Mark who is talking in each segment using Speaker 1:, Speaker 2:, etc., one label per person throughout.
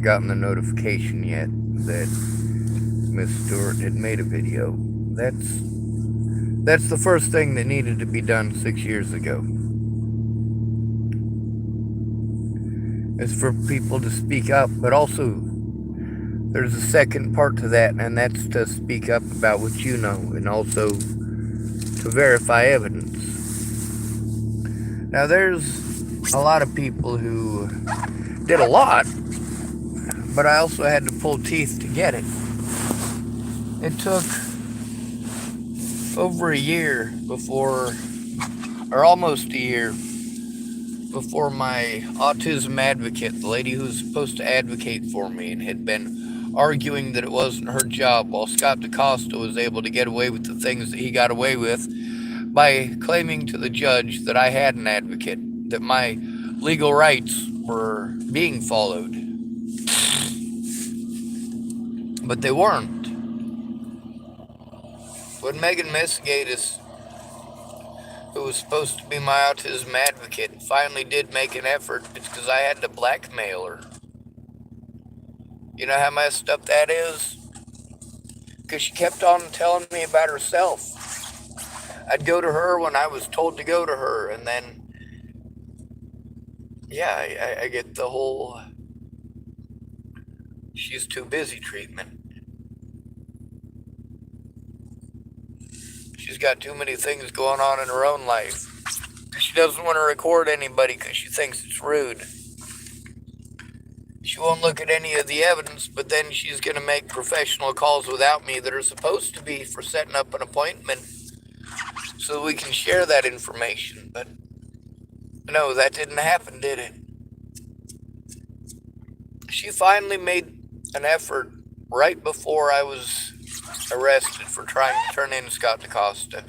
Speaker 1: gotten the notification yet that Miss Stewart had made a video. That's that's the first thing that needed to be done 6 years ago. Is for people to speak up, but also there's a second part to that, and that's to speak up about what you know, and also to verify evidence. Now, there's a lot of people who did a lot, but I also had to pull teeth to get it. It took over a year before, or almost a year, before my autism advocate, the lady who was supposed to advocate for me and had been arguing that it wasn't her job, while Scott DaCosta was able to get away with the things that he got away with by claiming to the judge that I had an advocate, that my legal rights were being followed. But they weren't. When Megan Misgatis, who was supposed to be my autism advocate, finally did make an effort, it's because I had to blackmail her. You know how messed up that is? Because she kept on telling me about herself. I'd go to her when I was told to go to her, and then, yeah, I get the whole she's too busy treatment. She's got too many things going on in her own life. She doesn't want to record anybody because she thinks it's rude. She won't look at any of the evidence, but then she's going to make professional calls without me that are supposed to be for setting up an appointment so we can share that information. But no, that didn't happen, did it? She finally made an effort right before I was arrested for trying to turn in Scott DaCosta.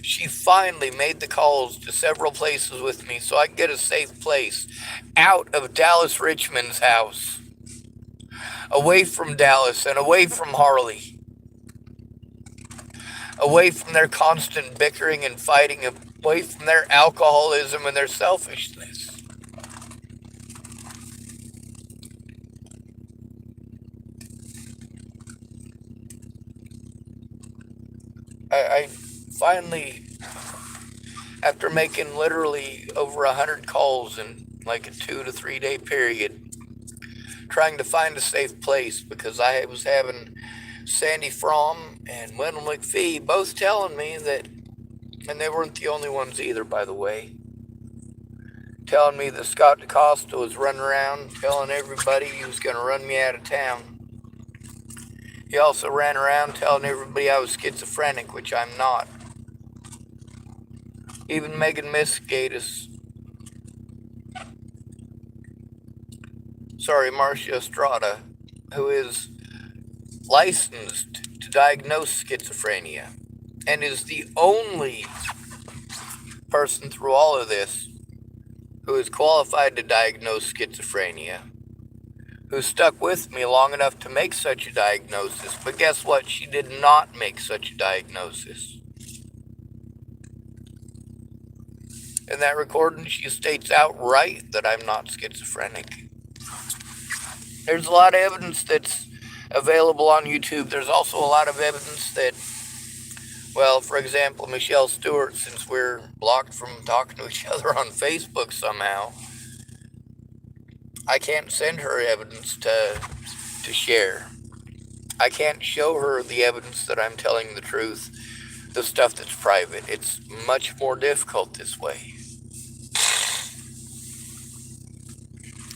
Speaker 1: She finally made the calls to several places with me so I could get a safe place out of Dallas Richmond's house, away from Dallas and away from Harley, away from their constant bickering and fighting, away from their alcoholism and their selfishness. I finally, after making literally over 100 calls in like a 2 to 3 day period, trying to find a safe place because I was having Sandy Fromm and Wendell McPhee both telling me that, and they weren't the only ones either, by the way, telling me that Scott DaCosta was running around telling everybody he was going to run me out of town. He also ran around telling everybody I was schizophrenic, which I'm not. Even Megan Misgatis, Marcia Estrada, who is licensed to diagnose schizophrenia and is the only person through all of this who is qualified to diagnose schizophrenia, who stuck with me long enough to make such a diagnosis. But guess what? She did not make such a diagnosis. In that recording, she states outright that I'm not schizophrenic. There's a lot of evidence that's available on YouTube. There's also a lot of evidence that, well, for example, Michelle Stuart, since we're blocked from talking to each other on Facebook somehow, I can't send her evidence to share. I can't show her the evidence that I'm telling the truth, the stuff that's private. It's much more difficult this way.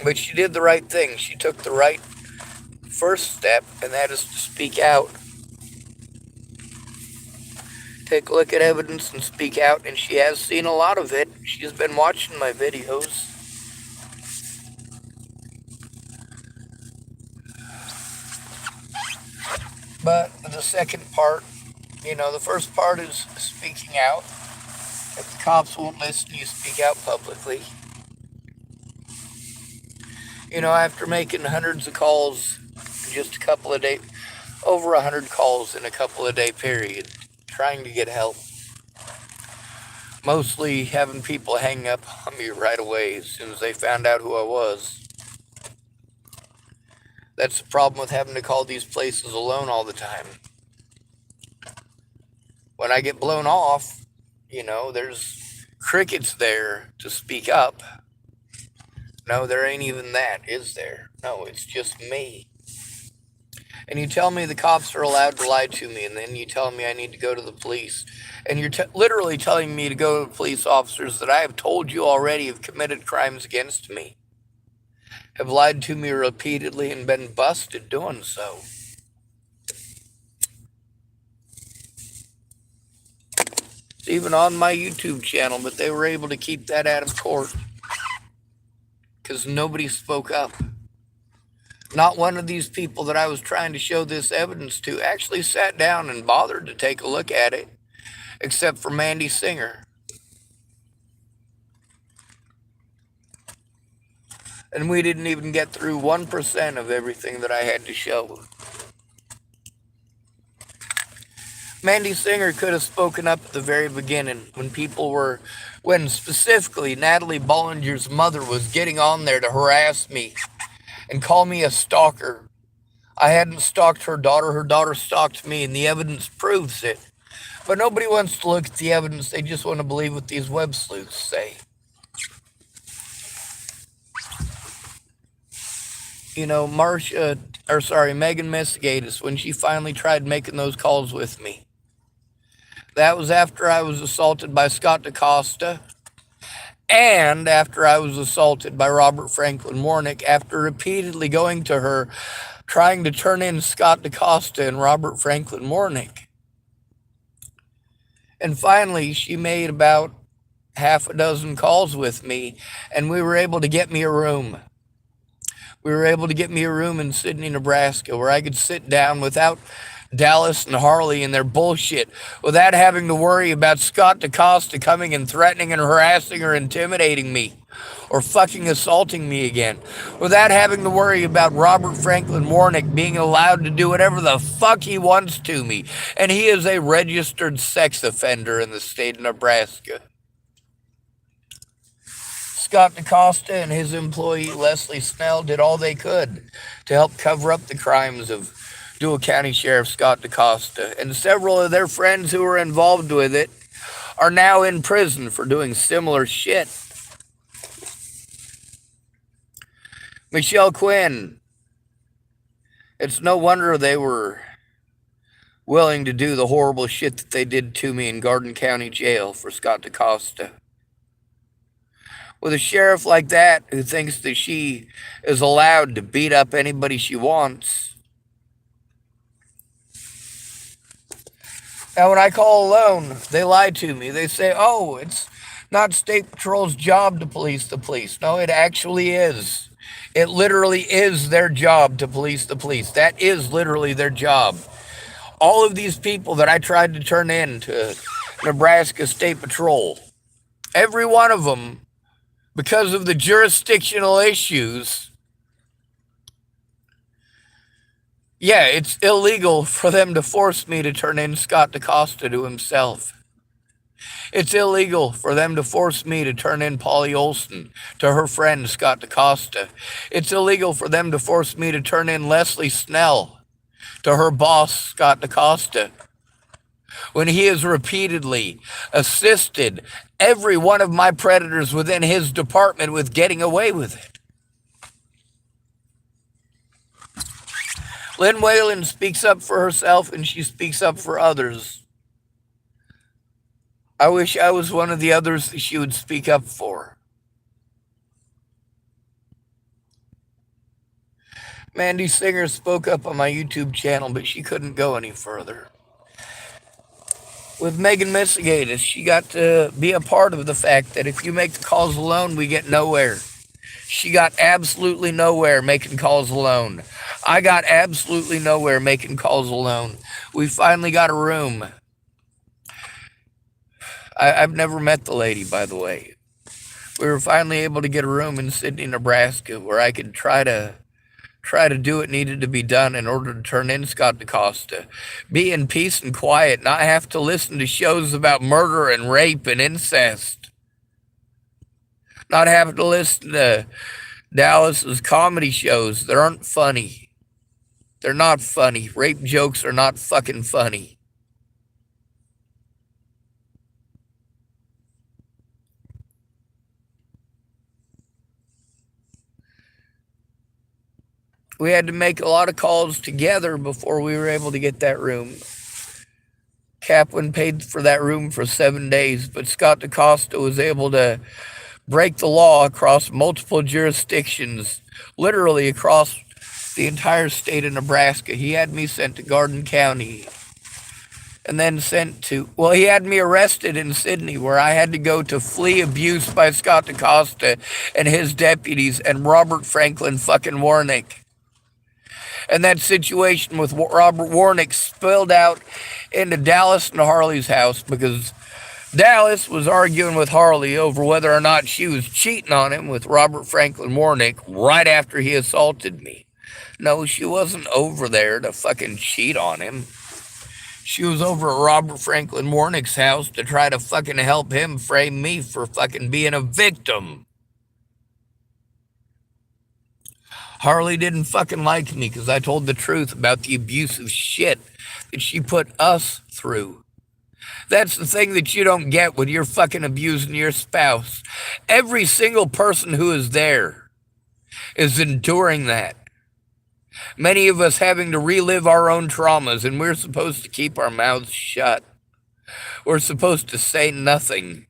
Speaker 1: But she did the right thing. She took the right first step, and that is to speak out. Take a look at evidence and speak out, and she has seen a lot of it. She's been watching my videos. But the second part, the first part is speaking out. If the cops won't listen, you speak out publicly. After making hundreds of calls in just a couple of days, over 100 calls in a couple of day period, trying to get help. Mostly having people hang up on me right away as soon as they found out who I was. That's the problem with having to call these places alone all the time. When I get blown off, there's crickets there to speak up. No, there ain't even that, is there? No, it's just me. And you tell me the cops are allowed to lie to me, and then you tell me I need to go to the police. And you're literally telling me to go to police officers that I have told you already have committed crimes against me, have lied to me repeatedly and been busted doing so. It's even on my YouTube channel, but they were able to keep that out of court because nobody spoke up. Not one of these people that I was trying to show this evidence to actually sat down and bothered to take a look at it, except for Mandy Singer. And we didn't even get through 1% of everything that I had to show. Mandy Singer could have spoken up at the very beginning when specifically Natalie Bollinger's mother was getting on there to harass me and call me a stalker. I hadn't stalked her daughter stalked me, and the evidence proves it. But nobody wants to look at the evidence, they just want to believe what these web sleuths say. Megan Messigatis, when she finally tried making those calls with me. That was after I was assaulted by Scott DaCosta, and after I was assaulted by Robert Franklin Warnick, after repeatedly going to her, trying to turn in Scott DaCosta and Robert Franklin Warnick. And finally, she made about half a dozen calls with me, and we were able to get me a room. We were able to get me a room in Sidney, Nebraska, where I could sit down without Dallas and Harley and their bullshit, without having to worry about Scott DaCosta coming and threatening and harassing or intimidating me, or fucking assaulting me again, without having to worry about Robert Franklin Warnick being allowed to do whatever the fuck he wants to me. And he is a registered sex offender in the state of Nebraska. Scott DaCosta and his employee Leslie Snell did all they could to help cover up the crimes of Dual County Sheriff Scott DaCosta, and several of their friends who were involved with it are now in prison for doing similar shit. Michelle Quinn, it's no wonder they were willing to do the horrible shit that they did to me in Garden County Jail for Scott DaCosta. With a sheriff like that who thinks that she is allowed to beat up anybody she wants. Now, when I call alone, they lie to me. They say, oh, it's not State Patrol's job to police the police. No, it actually is. It literally is their job to police the police. That is literally their job. All of these people that I tried to turn in to Nebraska State Patrol, every one of them, because of the jurisdictional issues, yeah, it's illegal for them to force me to turn in Scott DaCosta to himself. It's illegal for them to force me to turn in Polly Olson to her friend Scott DaCosta. It's illegal for them to force me to turn in Leslie Snell to her boss Scott DaCosta, when he has repeatedly assisted every one of my predators within his department with getting away with it. Lynn Whalen speaks up for herself and she speaks up for others. I wish I was one of the others that she would speak up for. Mandy Singer spoke up on my YouTube channel, but she couldn't go any further. With Megan Messigatis, she got to be a part of the fact that if you make the calls alone, we get nowhere. She got absolutely nowhere making calls alone. I got absolutely nowhere making calls alone. We finally got a room. I've never met the lady, by the way. We were finally able to get a room in Sidney, Nebraska, where I could try to do what needed to be done in order to turn in Scott DaCosta. Be in peace and quiet, not have to listen to shows about murder and rape and incest. Not having to listen to Dallas's comedy shows that aren't funny. They're not funny. Rape jokes are not fucking funny. We had to make a lot of calls together before we were able to get that room. Kaplan paid for that room for 7 days, but Scott DaCosta was able to break the law across multiple jurisdictions, literally across the entire state of Nebraska. He had me sent to Garden County and then he had me arrested in Sydney, where I had to go to flee abuse by Scott DaCosta and his deputies and Robert Franklin fucking Warnick. And that situation with Robert Warnick spilled out into Dallas and Harley's house, because Dallas was arguing with Harley over whether or not she was cheating on him with Robert Franklin Warnick right after he assaulted me. No, she wasn't over there to fucking cheat on him. She was over at Robert Franklin Warnick's house to try to fucking help him frame me for fucking being a victim. Harley didn't fucking like me because I told the truth about the abusive shit that she put us through. That's the thing that you don't get when you're fucking abusing your spouse. Every single person who is there is enduring that. Many of us having to relive our own traumas, and we're supposed to keep our mouths shut. We're supposed to say nothing.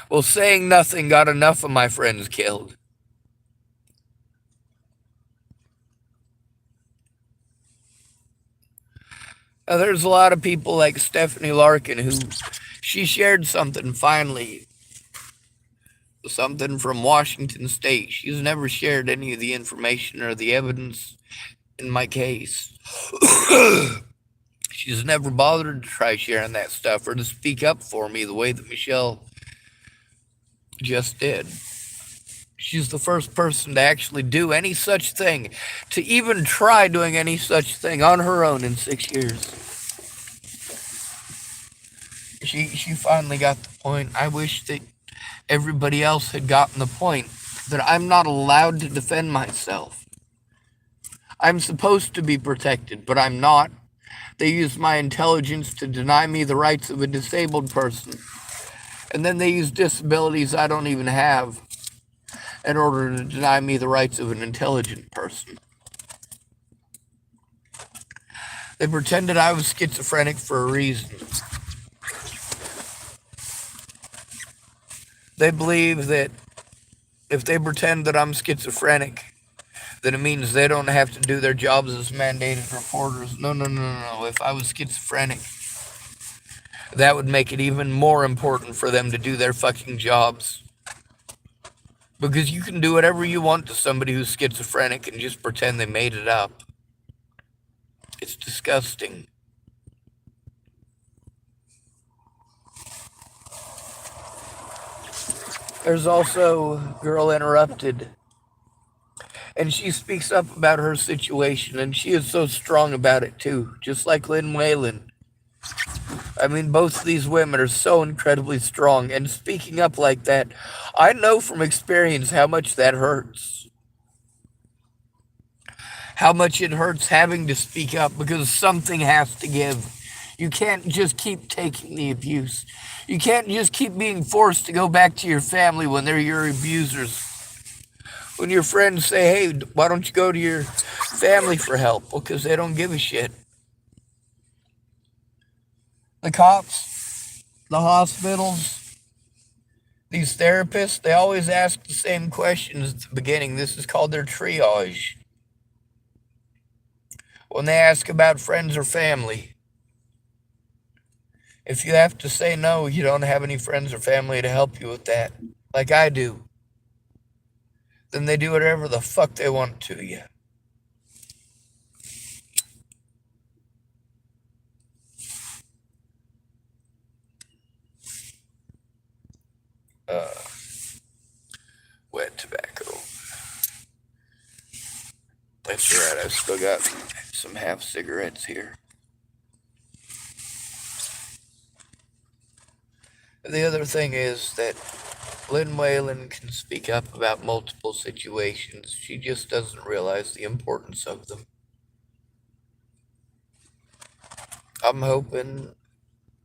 Speaker 1: Well, saying nothing got enough of my friends killed. Now, there's a lot of people like Stephanie Larkin who she shared something finally, something from Washington State. She's never shared any of the information or the evidence in my case. She's never bothered to try sharing that stuff or to speak up for me the way that Michelle just did. She's the first person to actually do any such thing, to even try doing any such thing on her own in 6 years. She finally got the point. I wish that everybody else had gotten the point that I'm not allowed to defend myself. I'm supposed to be protected, but I'm not. They use my intelligence to deny me the rights of a disabled person. And then they use disabilities I don't even have in order to deny me the rights of an intelligent person. They pretended I was schizophrenic for a reason. They believe that if they pretend that I'm schizophrenic, then it means they don't have to do their jobs as mandated reporters. No. If I was schizophrenic, that would make it even more important for them to do their fucking jobs. Because you can do whatever you want to somebody who's schizophrenic and just pretend they made it up. It's disgusting. There's also Girl Interrupted. And she speaks up about her situation, and she is so strong about it too, just like Lynn Whalen. I mean, both of these women are so incredibly strong, and speaking up like that, I know from experience how much that hurts. How much it hurts having to speak up, because something has to give. You can't just keep taking the abuse. You can't just keep being forced to go back to your family when they're your abusers. When your friends say, hey, why don't you go to your family for help? Well, because they don't give a shit. The cops, the hospitals, these therapists, they always ask the same questions at the beginning. This is called their triage. When they ask about friends or family, if you have to say no, you don't have any friends or family to help you with that, like I do, then they do whatever the fuck they want to you. Wet tobacco. That's right, I've still got some half cigarettes here. The other thing is that Lynn Whalen can speak up about multiple situations. She just doesn't realize the importance of them. I'm hoping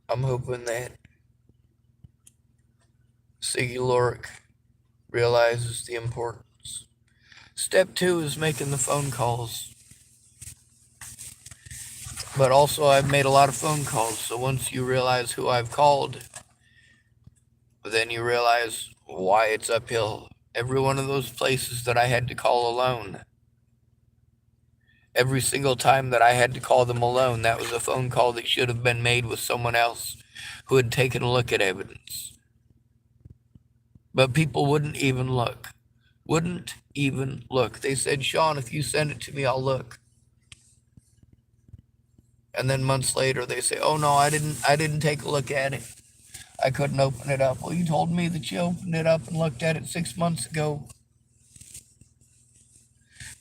Speaker 1: that Siggy Lorick realizes the importance. Step 2 is making the phone calls. But also, I've made a lot of phone calls, so once you realize who I've called, then you realize why it's uphill. Every one of those places that I had to call alone, every single time that I had to call them alone, that was a phone call that should have been made with someone else who had taken a look at evidence. But people wouldn't even look. Wouldn't even look. They said, Sean, if you send it to me, I'll look. And then months later, they say, oh no, I didn't take a look at it. I couldn't open it up. Well, you told me that you opened it up and looked at it 6 months ago.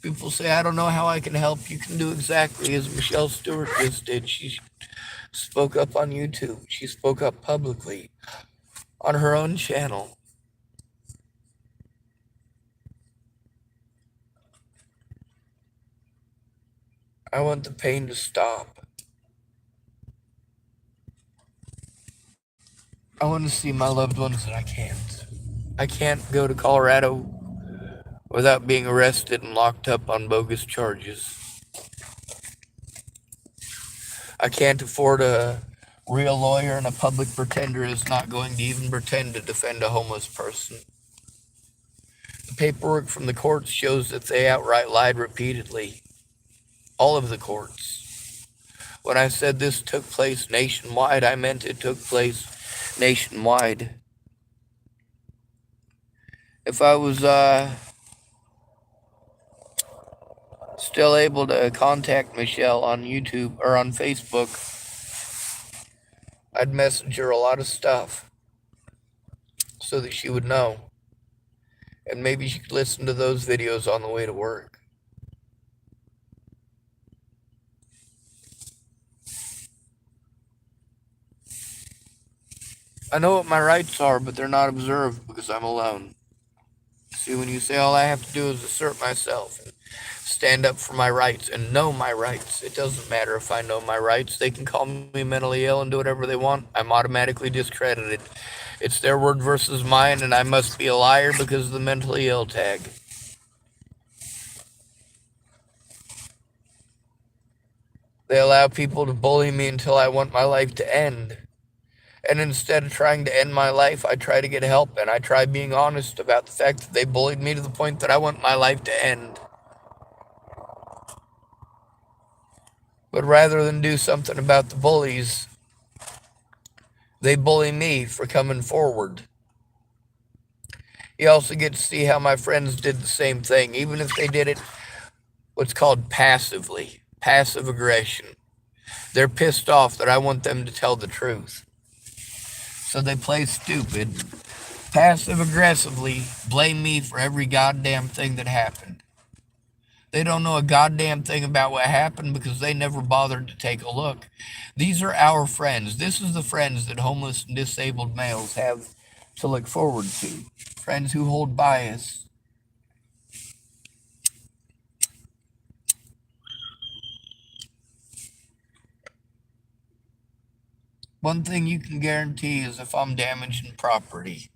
Speaker 1: People say, I don't know how I can help. You can do exactly as Michelle Stuart just did. She spoke up on YouTube. She spoke up publicly on her own channel. I want the pain to stop. I want to see my loved ones, and I can't. I can't go to Colorado without being arrested and locked up on bogus charges. I can't afford a real lawyer, and a public pretender is not going to even pretend to defend a homeless person. The paperwork from the courts shows that they outright lied repeatedly. All of the courts. When I said this took place nationwide, I meant it took place nationwide. If I was still able to contact Michelle on YouTube or on Facebook, I'd message her a lot of stuff so that she would know. And maybe she could listen to those videos on the way to work. I know what my rights are, but they're not observed because I'm alone. See, when you say all I have to do is assert myself and stand up for my rights and know my rights, it doesn't matter if I know my rights. They can call me mentally ill and do whatever they want. I'm automatically discredited. It's their word versus mine, and I must be a liar because of the mentally ill tag. They allow people to bully me until I want my life to end. And instead of trying to end my life, I try to get help, and I try being honest about the fact that they bullied me to the point that I want my life to end. But rather than do something about the bullies, they bully me for coming forward. You also get to see how my friends did the same thing, even if they did it what's called passively, passive aggression. They're pissed off that I want them to tell the truth. So they play stupid, passive aggressively blame me for every goddamn thing that happened. They don't know a goddamn thing about what happened because they never bothered to take a look. These are our friends. This is the friends that homeless and disabled males have to look forward to. Friends who hold bias. One thing you can guarantee is if I'm damaging property,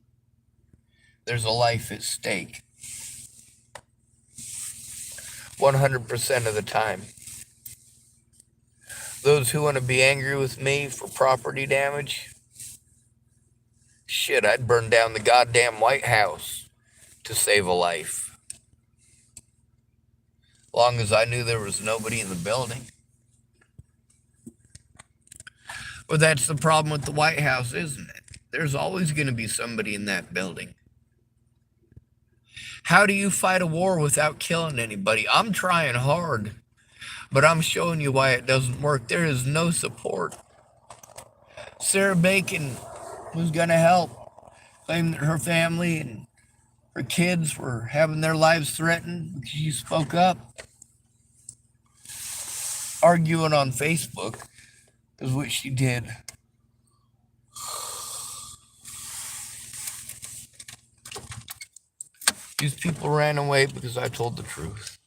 Speaker 1: there's a life at stake. 100% of the time. Those who want to be angry with me for property damage, shit, I'd burn down the goddamn White House to save a life. Long as I knew there was nobody in the building. But that's the problem with the White House, isn't it? There's always going to be somebody in that building. How do you fight a war without killing anybody? I'm trying hard, but I'm showing you why it doesn't work. There is no support. Sarah Bacon, who's going to help, claimed that her family and her kids were having their lives threatened because she spoke up. Arguing on Facebook is what she did. These people ran away because I told the truth.